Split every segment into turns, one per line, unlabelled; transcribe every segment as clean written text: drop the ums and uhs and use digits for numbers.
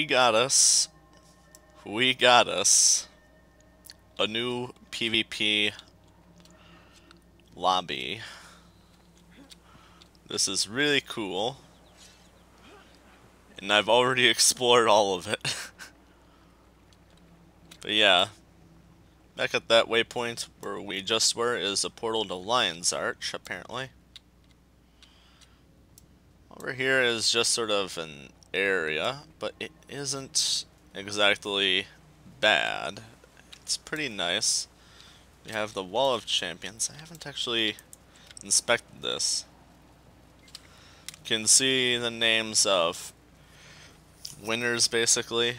we got us. We got us a new PvP lobby. This is really cool. And I've already explored all of it. But yeah, back at that waypoint where we just were is a portal to Lion's Arch, apparently. Over here is just sort of an area, but it isn't exactly bad. It's pretty nice. We have the Wall of Champions. I haven't actually inspected this. You can see the names of winners, basically.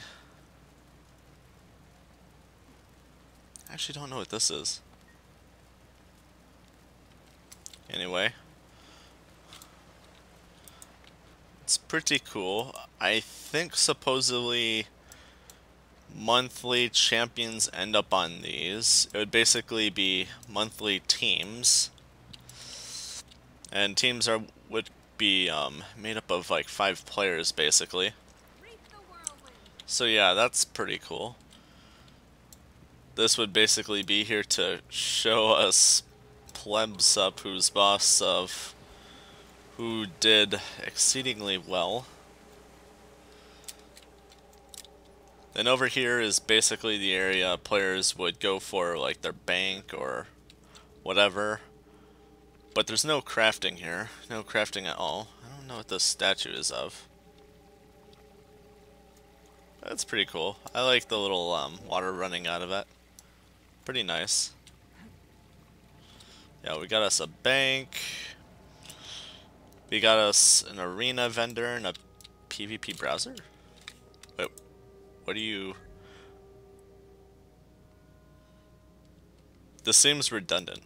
I actually don't know what this is. Anyway. It's pretty cool. I think supposedly monthly champions end up on these. It would basically be monthly teams. And teams would be made up of like 5 players basically. So yeah, that's pretty cool. This would basically be here to show us plebs up who's boss of who did exceedingly well. Then over here is basically the area players would go for like their bank or whatever. But there's no crafting here. No crafting at all. I don't know what this statue is of. That's pretty cool. I like the little water running out of it. Pretty nice. Yeah, we got us a bank. We got us an arena vendor and a PvP browser. Wait, what do you... This seems redundant.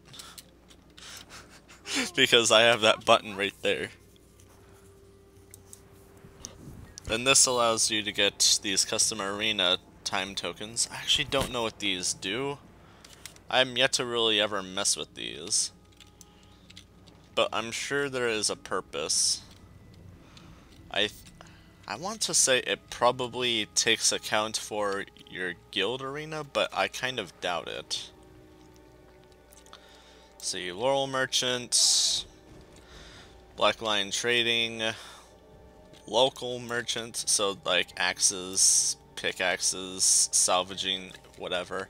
Because I have that button right there. Then this allows you to get these custom arena time tokens. I actually don't know what these do. I'm yet to really ever mess with these. But I'm sure there is a purpose. I want to say it probably takes account for your guild arena, but I kind of doubt it. See, Laurel Merchant, Black Lion Trading, local merchant, so like axes, pickaxes, salvaging, whatever.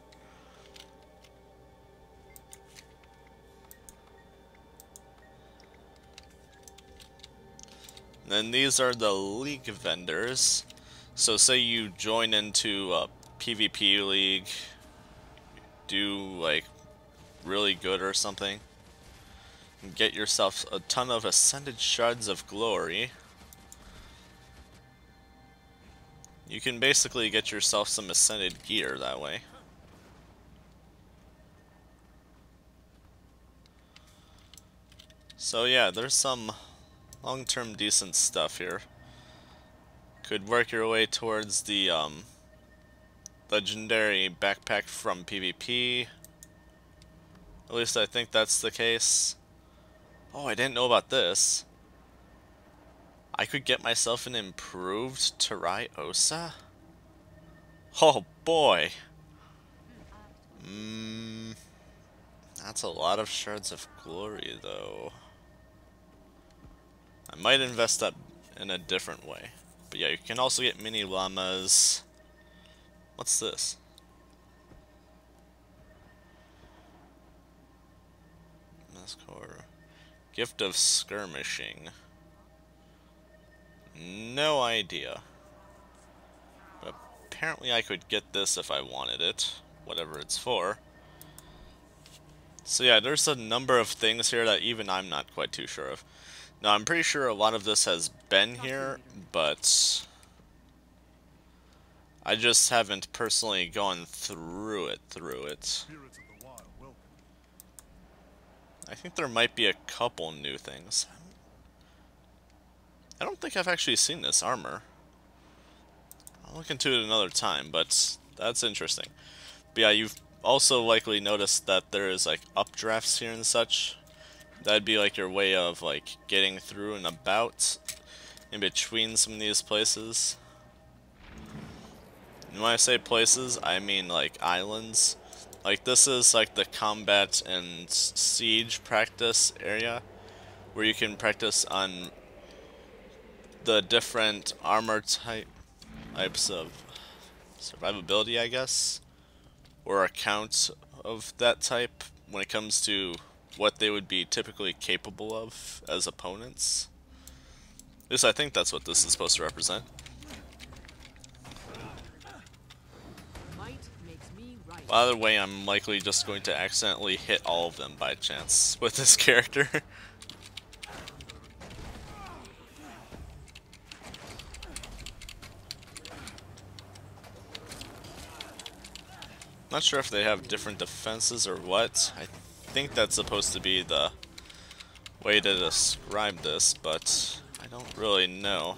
Then these are the league vendors. So say you join into a PvP league, do like really good or something, and get yourself a ton of ascended shards of glory. You can basically get yourself some ascended gear that way. So yeah, there's some long-term decent stuff here. Could work your way towards the legendary backpack from PvP. At least I think that's the case. Oh, I didn't know about this. I could get myself an improved Trebuchet. Oh boy. That's a lot of shards of glory though. I might invest that in a different way. But yeah, you can also get mini llamas. What's this? Mascor. Gift of skirmishing. No idea. But apparently I could get this if I wanted it. Whatever it's for. So yeah, there's a number of things here that even I'm not quite too sure of. Now, I'm pretty sure a lot of this has been here, but I just haven't personally gone through it. I think there might be a couple new things. I don't think I've actually seen this armor. I'll look into it another time, but that's interesting. But yeah, you've also likely noticed that there is like updrafts here and such. That'd be like your way of like getting through and about in between some of these places. And when I say places, I mean like islands. Like this is like the combat and siege practice area, where you can practice on the different armor types of survivability, I guess, or accounts of that type when it comes to what they would be typically capable of as opponents. At least I think that's what this is supposed to represent. By the way, I'm likely just going to accidentally hit all of them by chance with this character. Not sure if they have different defenses or what. I think that's supposed to be the way to describe this, but I don't really know.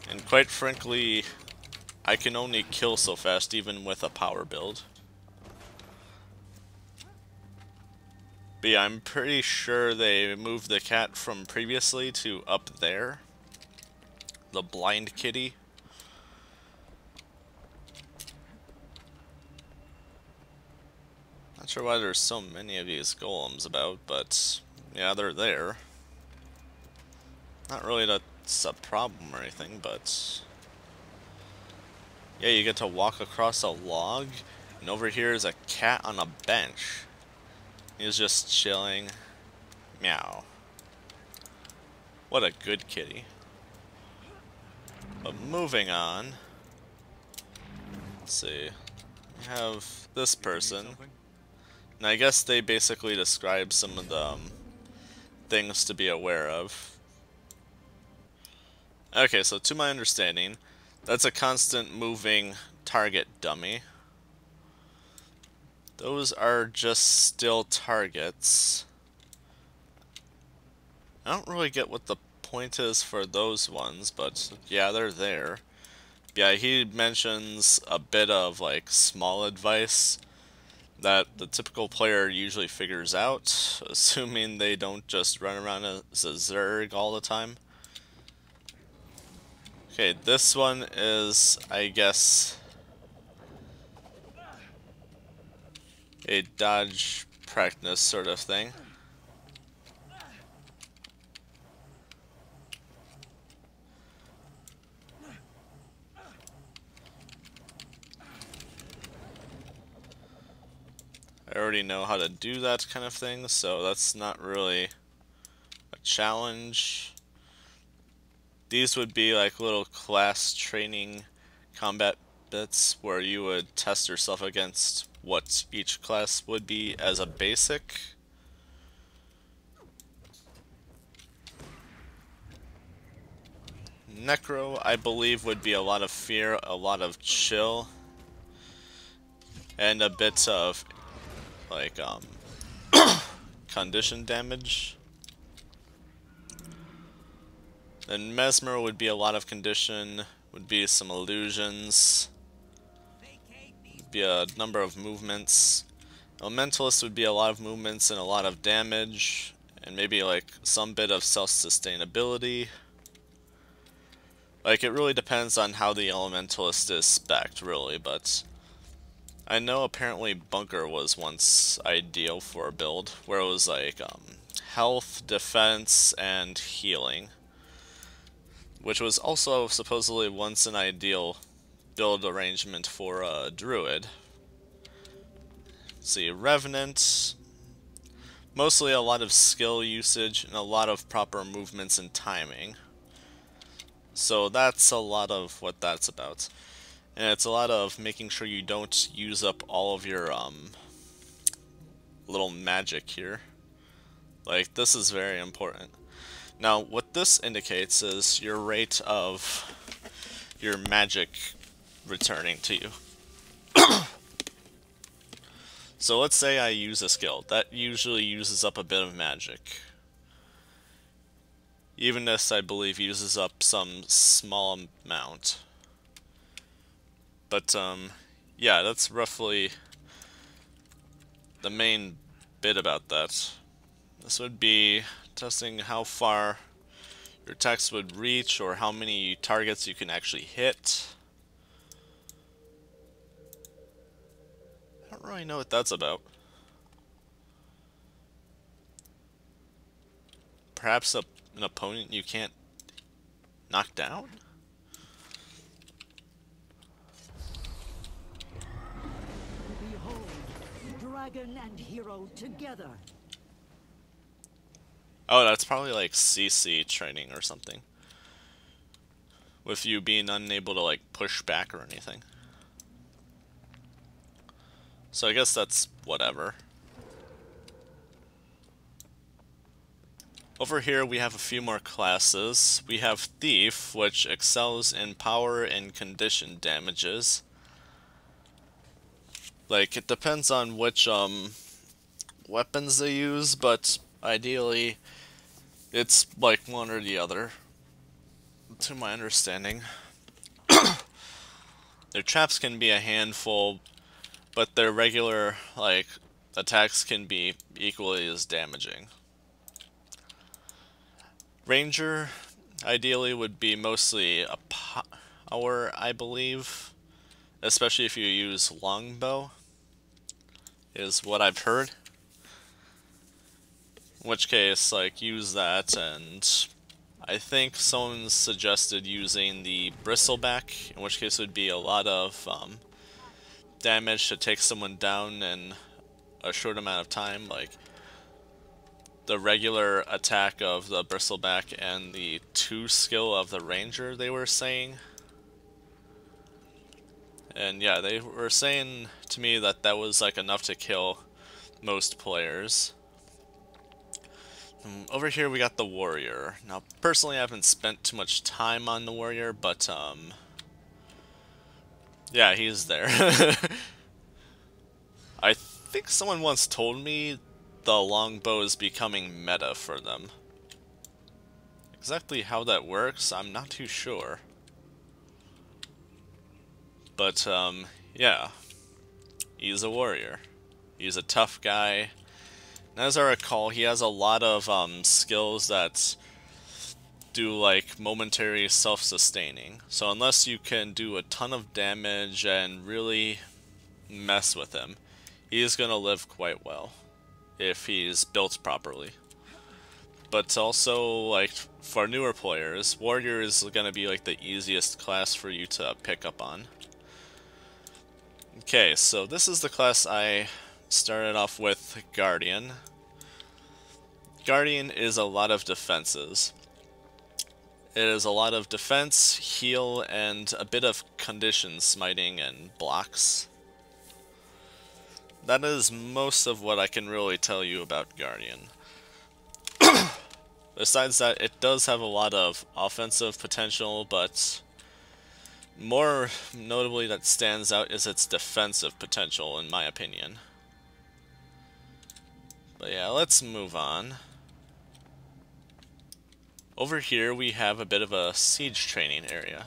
And quite frankly, I can only kill so fast even with a power build. But yeah, I'm pretty sure they moved the cat from previously to up there. The blind kitty. Not sure why there's so many of these golems about, but yeah, they're there. Not really that's a problem or anything, but yeah, you get to walk across a log, and over here is a cat on a bench. He's just chilling. Meow. What a good kitty. But moving on. Let's see. We have this person. And I guess they basically describe some of the things to be aware of. Okay, so to my understanding, that's a constant moving target dummy. Those are just still targets. I don't really get what the point is for those ones, but yeah, they're there. Yeah, he mentions a bit of like small advice that the typical player usually figures out, assuming they don't just run around as a Zerg all the time. Okay, this one is, I guess, a dodge practice sort of thing. I already know how to do that kind of thing, so that's not really a challenge. These would be like little class training combat bits where you would test yourself against what each class would be as a basic. Necro, I believe, would be a lot of fear, a lot of chill, and a bit of like condition damage. Then Mesmer would be a lot of condition, would be some illusions, would be a number of movements. Elementalist would be a lot of movements and a lot of damage, and maybe like some bit of self-sustainability. Like, it really depends on how the Elementalist is spec'd, really, but I know apparently Bunker was once ideal for a build, where it was like health, defense, and healing, which was also supposedly once an ideal build arrangement for a druid. Let's see, Revenant, mostly a lot of skill usage and a lot of proper movements and timing. So that's a lot of what that's about. And it's a lot of making sure you don't use up all of your little magic here. Like, this is very important. Now, what this indicates is your rate of your magic returning to you. So let's say I use a skill. That usually uses up a bit of magic. Even this, I believe, uses up some small amount. But, yeah, that's roughly the main bit about that. This would be testing how far your attacks would reach or how many targets you can actually hit. I don't really know what that's about. Perhaps an opponent you can't knock down?
Behold, dragon and hero together.
Oh, that's probably like CC training or something. With you being unable to like push back or anything. So I guess that's whatever. Over here we have a few more classes. We have Thief, which excels in power and condition damages. Like, it depends on which weapons they use, but ideally it's like one or the other, to my understanding. Their traps can be a handful, but their regular, like, attacks can be equally as damaging. Ranger, ideally, would be mostly a power, I believe. Especially if you use longbow, is what I've heard. In which case, like, use that, and I think someone suggested using the bristleback, in which case it would be a lot of damage to take someone down in a short amount of time, like the regular attack of the bristleback and the 2 skill of the ranger, they were saying. And yeah, they were saying to me that that was like enough to kill most players. Over here we got the warrior. Now personally I haven't spent too much time on the warrior, but yeah, he's there. I think someone once told me the longbow is becoming meta for them. Exactly how that works, I'm not too sure. But, yeah. He's a warrior. He's a tough guy. And as I recall, he has a lot of, skills that do, like, momentary self-sustaining. So unless you can do a ton of damage and really mess with him, he's gonna live quite well. If he's built properly. But also, like, for newer players, warrior is gonna be, like, the easiest class for you to pick up on. Okay, so this is the class I started off with, Guardian. Guardian is a lot of defenses. It is a lot of defense, heal, and a bit of condition smiting and blocks. That is most of what I can really tell you about Guardian. Besides that, it does have a lot of offensive potential, but more notably that stands out is its defensive potential, in my opinion. But yeah, let's move on. Over here we have a bit of a siege training area.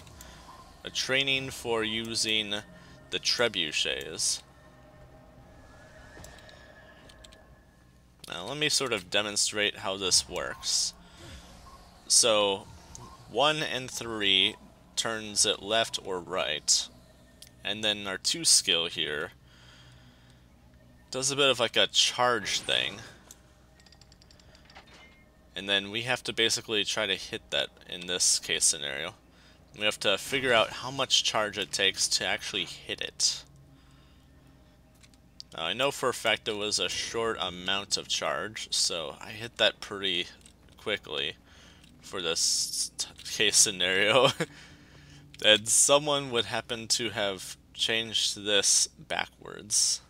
A training for using the Trebuchets. Now let me sort of demonstrate how this works. So 1 and 3 turns it left or right, and then our 2 skill here does a bit of like a charge thing, and then we have to basically try to hit that in this case scenario. We have to figure out how much charge it takes to actually hit it. Now, I know for a fact it was a short amount of charge, so I hit that pretty quickly for this case scenario. And someone would happen to have changed this backwards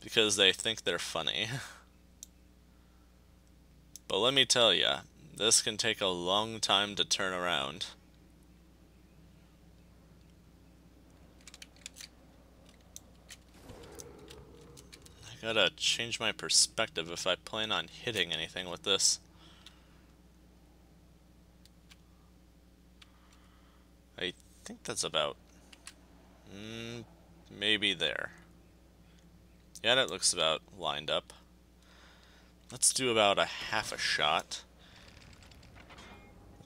because they think they're funny. But let me tell ya, this can take a long time to turn around. I gotta change my perspective if I plan on hitting anything with this. I think that's about... maybe there. Yeah, that looks about lined up. Let's do about a half a shot.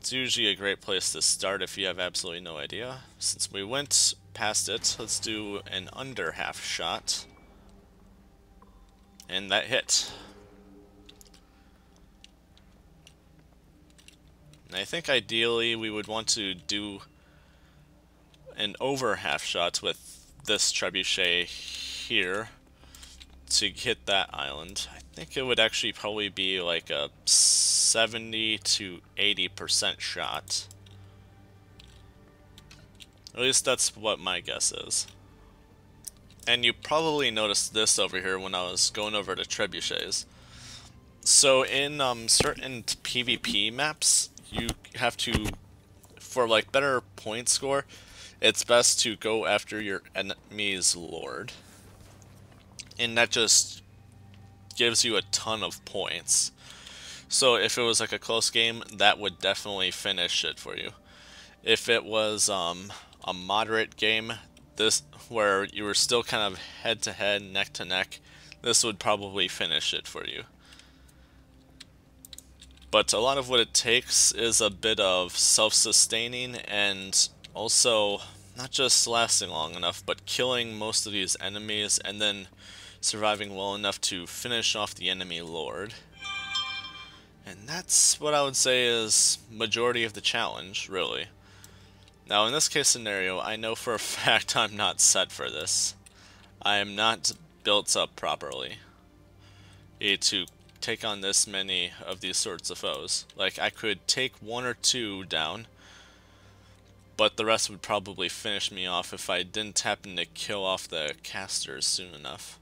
It's usually a great place to start if you have absolutely no idea. Since we went past it, let's do an under half shot. And that hit. And I think ideally we would want to do an over half shot with this trebuchet here to hit that island. I think it would actually probably be like a 70 to 80% shot. At least that's what my guess is. And you probably noticed this over here when I was going over the trebuchets. So in certain PvP maps, you have to, for like better point score, it's best to go after your enemy's lord. And that just gives you a ton of points. So if it was like a close game, that would definitely finish it for you. If it was a moderate game, this where you were still kind of head to head, neck to neck, this would probably finish it for you. But a lot of what it takes is a bit of self-sustaining and also not just lasting long enough, but killing most of these enemies and then surviving well enough to finish off the enemy lord. And that's what I would say is majority of the challenge, really. Now in this case scenario, I know for a fact I'm not set for this. I am not built up properly to take on this many of these sorts of foes. Like, I could take one or two down, but the rest would probably finish me off if I didn't happen to kill off the casters soon enough.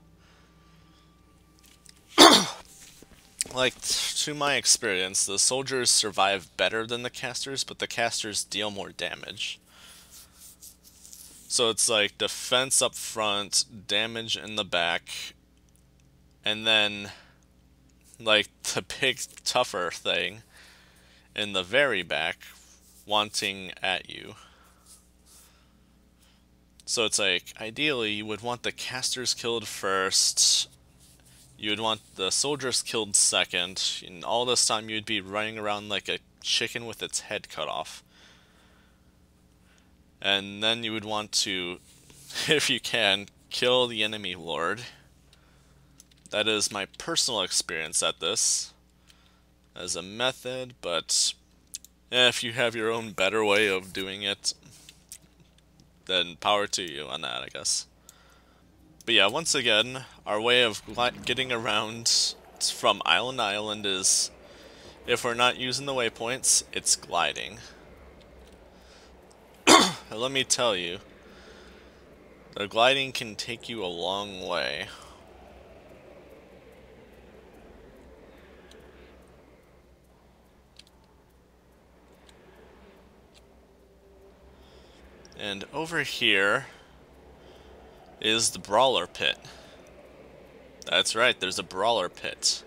Like, to my experience, the soldiers survive better than the casters, but the casters deal more damage. So it's like defense up front, damage in the back, and then like the big tougher thing in the very back wanting at you. So it's like, ideally you would want the casters killed first, you would want the soldiers killed second, and all this time you'd be running around like a chicken with its head cut off. And then you would want to, if you can, kill the enemy lord. That is my personal experience at this as a method, but if you have your own better way of doing it, then power to you on that, I guess. But yeah, once again, our way of getting around from island to island is, if we're not using the waypoints, it's gliding. And let me tell you, the gliding can take you a long way. And over here is the Brawler Pit. That's right, there's a Brawler Pit.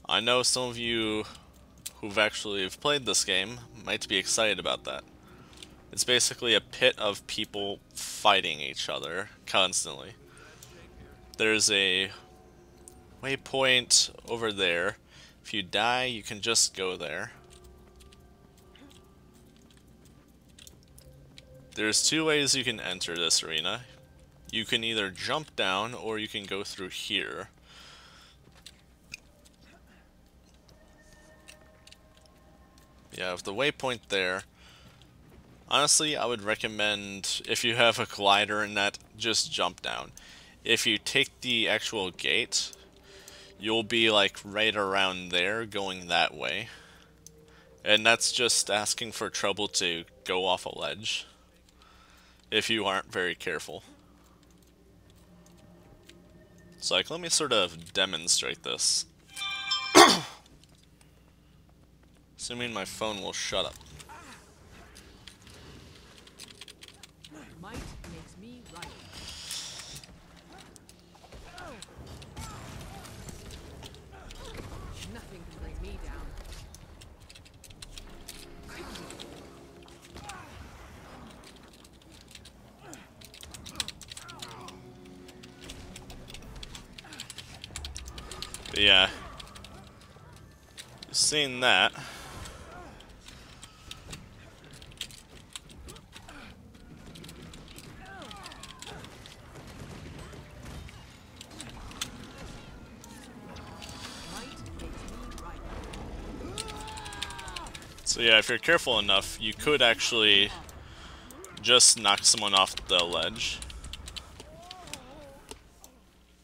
I know some of you who've actually played this game might be excited about that. It's basically a pit of people fighting each other constantly. There's a waypoint over there. If you die, you can just go there. There's two ways you can enter this arena. You can either jump down or you can go through here. You have the waypoint there. Honestly, I would recommend, if you have a glider and that, just jump down. If you take the actual gate, you'll be like right around there going that way. And that's just asking for trouble to go off a ledge, if you aren't very careful. So like, let me sort of demonstrate this. Assuming my phone will shut up.
Might makes me right. Nothing can bring me down.
But yeah, you've seen that. So yeah, if you're careful enough, you could actually just knock someone off the ledge.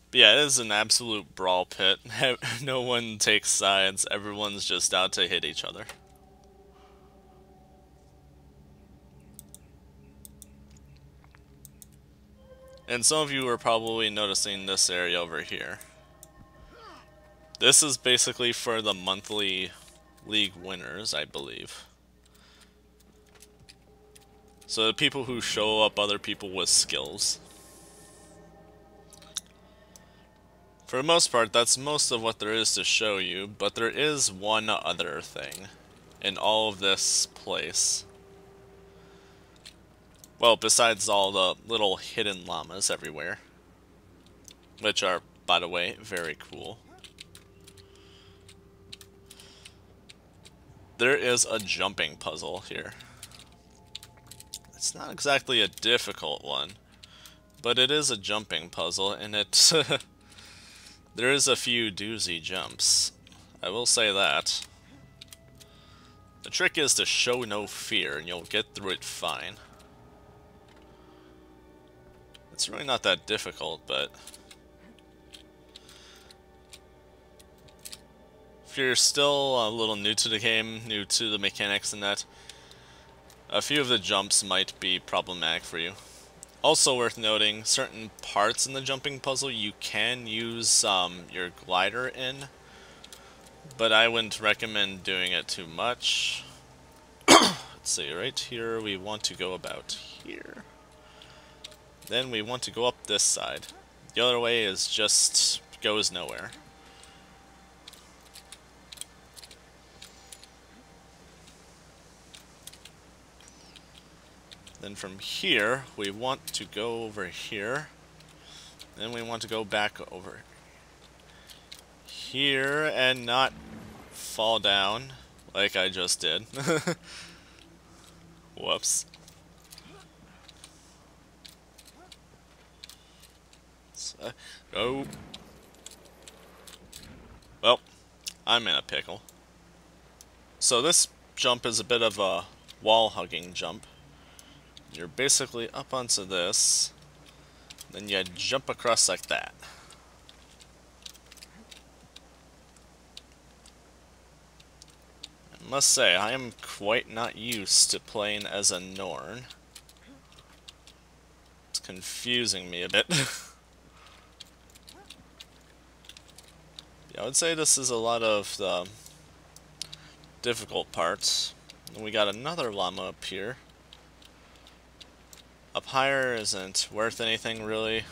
But yeah, it is an absolute brawl pit. No one takes sides, everyone's just out to hit each other. And some of you are probably noticing this area over here. This is basically for the monthly league winners, I believe. So the people who show up other people with skills. For the most part, that's most of what there is to show you, but there is one other thing in all of this place. Well, besides all the little hidden llamas everywhere. Which are, by the way, very cool. There is a jumping puzzle here. It's not exactly a difficult one, but it is a jumping puzzle, and it there is a few doozy jumps. I will say that. The trick is to show no fear, and you'll get through it fine. It's really not that difficult, but if you're still a little new to the game, new to the mechanics and that, a few of the jumps might be problematic for you. Also worth noting, certain parts in the jumping puzzle you can use your glider in, but I wouldn't recommend doing it too much. Let's see, right here we want to go about here. Then we want to go up this side. The other way is just goes nowhere. Then from here, we want to go over here. Then we want to go back over here and not fall down like I just did. Whoops. So, go. Well, I'm in a pickle. So this jump is a bit of a wall hugging jump. You're basically up onto this, then you jump across like that. I must say, I am quite not used to playing as a Norn. It's confusing me a bit. Yeah, I would say this is a lot of the difficult parts. And we got another llama up here. Up higher isn't worth anything, really.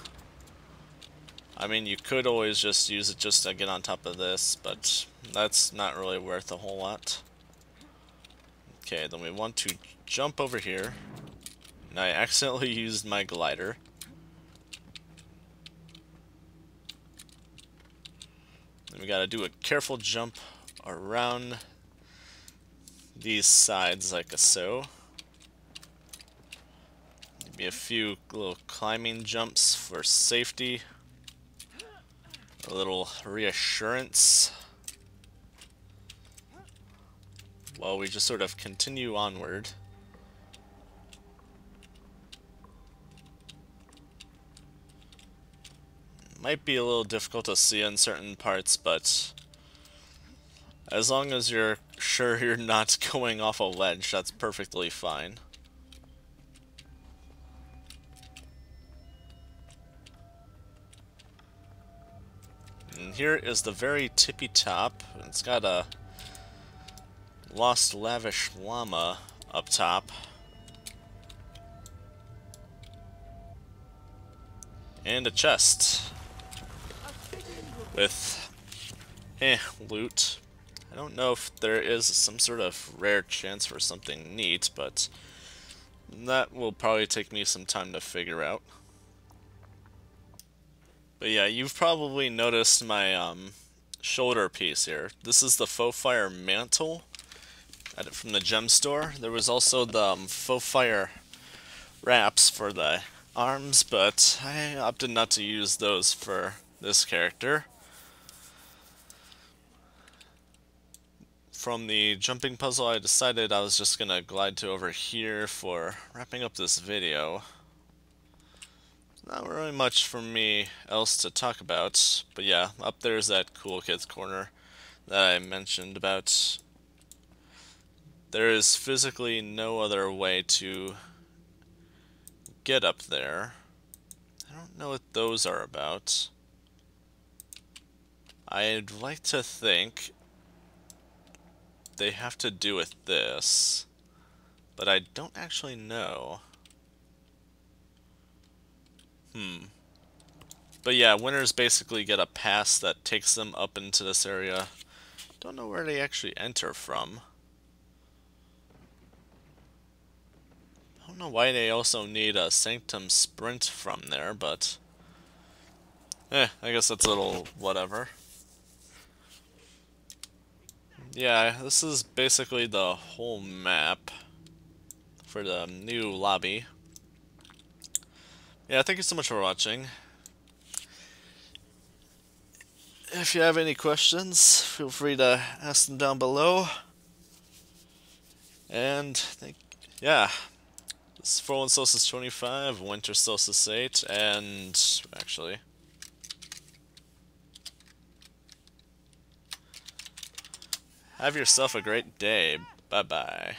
I mean, you could always just use it just to get on top of this, but that's not really worth a whole lot. Okay, then we want to jump over here. And I accidentally used my glider. Then we gotta do a careful jump around these sides like so. Maybe a few little climbing jumps for safety. A little reassurance. While we just sort of continue onward. Might be a little difficult to see in certain parts, but as long as you're sure you're not going off a ledge, that's perfectly fine. And here is the very tippy top. It's got a Lost Lavish Llama up top. And a chest. With loot. I don't know if there is some sort of rare chance for something neat, but that will probably take me some time to figure out. But yeah, you've probably noticed my shoulder piece here. This is the faux fire mantle. Got it from the gem store. There was also the faux fire wraps for the arms, but I opted not to use those for this character. from the jumping puzzle, I decided I was just gonna glide to over here for wrapping up this video. Not really much for me else to talk about, but yeah, up there's that cool kids corner that I mentioned about. There is physically no other way to get up there. I don't know what those are about. I'd like to think they have to do with this, but I don't actually know. But yeah, winners basically get a pass that takes them up into this area. Don't know where they actually enter from. I don't know why they also need a Sanctum Sprint from there, but I guess that's a little whatever. Yeah, this is basically the whole map for the new lobby. Yeah, thank you so much for watching. If you have any questions, feel free to ask them down below. And yeah, this is 41 Solstice 25, Winter Solstice 8, and actually, have yourself a great day. Bye bye.